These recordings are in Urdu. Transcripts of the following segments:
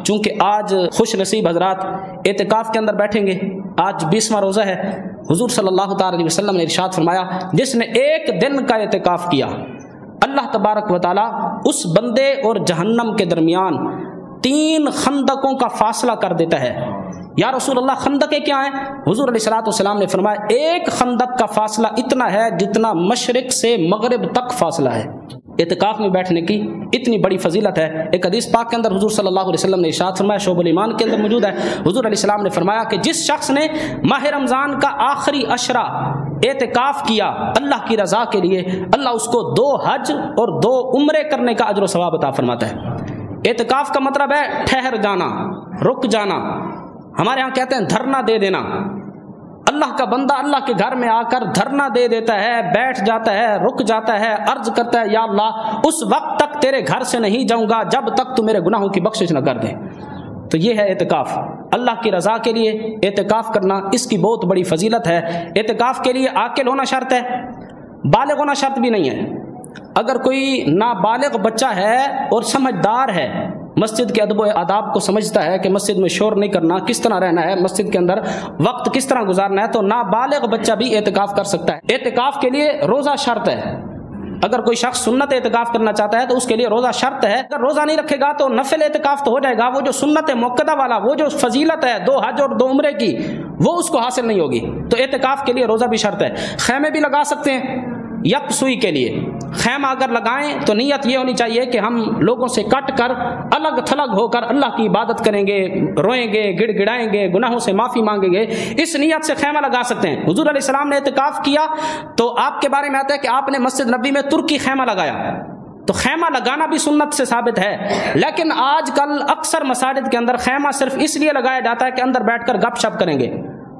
چونکہ آج خوش نصیب حضرات اعتکاف کے اندر بیٹھیں گے، آج 20واں روزہ ہے، حضور صلی اللہ تعالی علیہ وسلم نے ارشاد فرمایا جس نے ایک دن کا اعتکاف کیا اللہ تبارک و تعالی اس بندے اور جہنم کے درمیان 3 خندقوں کا فاصلہ کر دیتا ہے۔ یا رسول اللہ خندقیں کیا ہیں؟ حضور علیہ الصلوۃ والسلام نے فرمایا ایک خندق کا فاصلہ اتنا ہے جتنا مشرق سے مغرب تک فاصلہ ہے۔ اعتکاف میں بیٹھنے کی اتنی بڑی فضیلت ہے۔ ایک حدیث پاک کے اندر حضور صلی اللہ علیہ وسلم نے ارشاد فرمایا، شعب الایمان کے اندر موجود ہے، حضور علیہ السلام نے فرمایا کہ جس شخص نے ماہ رمضان کا آخری عشرہ اعتکاف کیا اللہ کی رضا کے لیے، اللہ اس کو 2 حج اور 2 عمرے کرنے کا اجر و ثواب عطا فرماتا ہے۔ اعتکاف کا مطلب ہے ٹھہر جانا، رک جانا، ہمارے ہاں کہتے ہیں دھرنا دے دینا۔ اللہ کا بندہ اللہ کے گھر میں آ کر دھرنا دے دیتا ہے، بیٹھ جاتا ہے، رک جاتا ہے، عرض کرتا ہے یا اللہ اس وقت تک تیرے گھر سے نہیں جاؤں گا جب تک تو میرے گناہوں کی بخشش نہ کر دے۔ تو یہ ہے اعتکاف، اللہ کی رضا کے لیے اعتکاف کرنا، اس کی بہت بڑی فضیلت ہے۔ اعتکاف کے لیے عاقل ہونا شرط ہے، بالغ ہونا شرط بھی نہیں ہے۔ اگر کوئی نابالغ بچہ ہے اور سمجھدار ہے، مسجد کے ادب و آداب کو سمجھتا ہے کہ مسجد میں شور نہیں کرنا، کس طرح رہنا ہے، مسجد کے اندر وقت کس طرح گزارنا ہے، تو نابالغ بچہ بھی اعتکاف کر سکتا ہے۔ اعتکاف کے لیے روزہ شرط ہے۔ اگر کوئی شخص سنت اعتکاف کرنا چاہتا ہے تو اس کے لیے روزہ شرط ہے۔ اگر روزہ نہیں رکھے گا تو نفل اعتکاف تو ہو جائے گا، وہ جو سنت موقدہ والا، وہ جو فضیلت ہے 2 حج اور 2 عمرے کی، وہ اس کو حاصل نہیں ہوگی۔ تو اعتکاف کے لیے روزہ بھی شرط ہے۔ خیمے بھی لگا سکتے ہیں یکسوئی کے لیے۔ خیمہ اگر لگائیں تو نیت یہ ہونی چاہیے کہ ہم لوگوں سے کٹ کر الگ تھلگ ہو کر اللہ کی عبادت کریں گے، روئیں گے، گڑ گڑائیں گے، گناہوں سے معافی مانگیں گے، اس نیت سے خیمہ لگا سکتے ہیں۔ حضور علیہ السلام نے اعتکاف کیا تو آپ کے بارے میں آتا ہے کہ آپ نے مسجد نبوی میں ترکی خیمہ لگایا، تو خیمہ لگانا بھی سنت سے ثابت ہے۔ لیکن آج کل اکثر مساجد کے اندر خیمہ صرف اس لیے لگایا جاتا ہے کہ اندر بیٹھ کر گپ شپ کریں گے،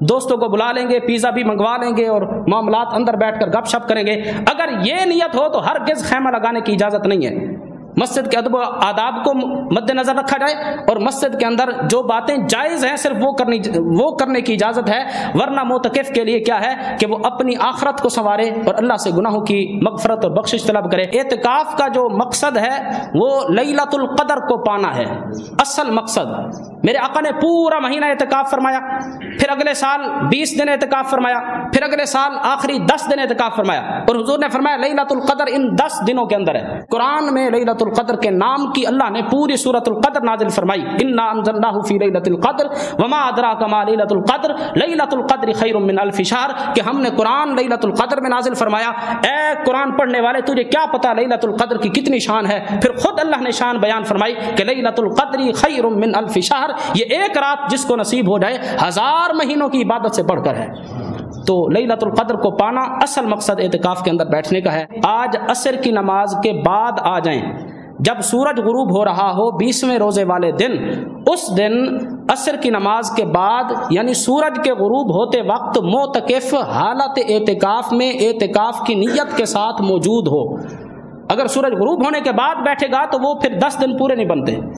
دوستوں کو بلا لیں گے، پیزا بھی منگوا لیں گے اور معاملات اندر بیٹھ کر گپ شپ کریں گے۔ اگر یہ نیت ہو تو ہرگز خیمہ لگانے کی اجازت نہیں ہے۔ مسجد کے ادب و آداب کو مد نظر رکھا جائے اور مسجد کے اندر جو باتیں جائز ہیں صرف وہ کرنے کی اجازت ہے، ورنہ معتکف کے لیے کیا ہے کہ وہ اپنی آخرت کو سنوارے اور اللہ سے گناہوں کی مغفرت اور بخشش طلب کرے۔ اعتکاف کا جو مقصد ہے وہ لیلۃ القدر کو پانا ہے، اصل مقصد۔ میرے آقا نے پورا مہینہ اعتکاف فرمایا، پھر اگلے سال 20 دن اعتکاف فرمایا، پھر اگلے سال آخری 10 دن اعتکاف فرمایا، اور حضور نے فرمایا لیلۃ القدر ان 10 دنوں کے اندر ہے۔ قرآن میں لیلۃ القدر کے نام کی اللہ نے پوری سورۃ القدر نازل فرمائی، انا انزلناہ فی لیلۃ القدر وما ادراک ما لیلۃ القدر لیلۃ القدر خیر من الف شہر، کہ ہم نے قرآن لیلۃ القدر میں نازل فرمایا۔ اے قرآن پڑھنے والے تجھے کیا پتا لیلۃ القدر کی کتنی شان ہے؟ پھر خود اللہ نے شان بیان فرمائی کہ لیلۃ القدر خیر من الف شہر، یہ ایک رات جس کو نصیب ہو جائے 1000 مہینوں کی عبادت سے بڑھ کر ہے۔ تو لیلۃ القدر کو پانا اصل مقصد اعتکاف کے اندر بیٹھنے کا ہے۔ آج عصر کی نماز کے بعد آ جائیں، جب سورج غروب ہو رہا ہو 20ویں روزے والے دن، اس دن عصر کی نماز کے بعد یعنی سورج کے غروب ہوتے وقت معتکف حالت اعتکاف میں اعتکاف کی نیت کے ساتھ موجود ہو۔ اگر سورج غروب ہونے کے بعد بیٹھے گا تو وہ پھر 10 دن پورے نہیں بنتے۔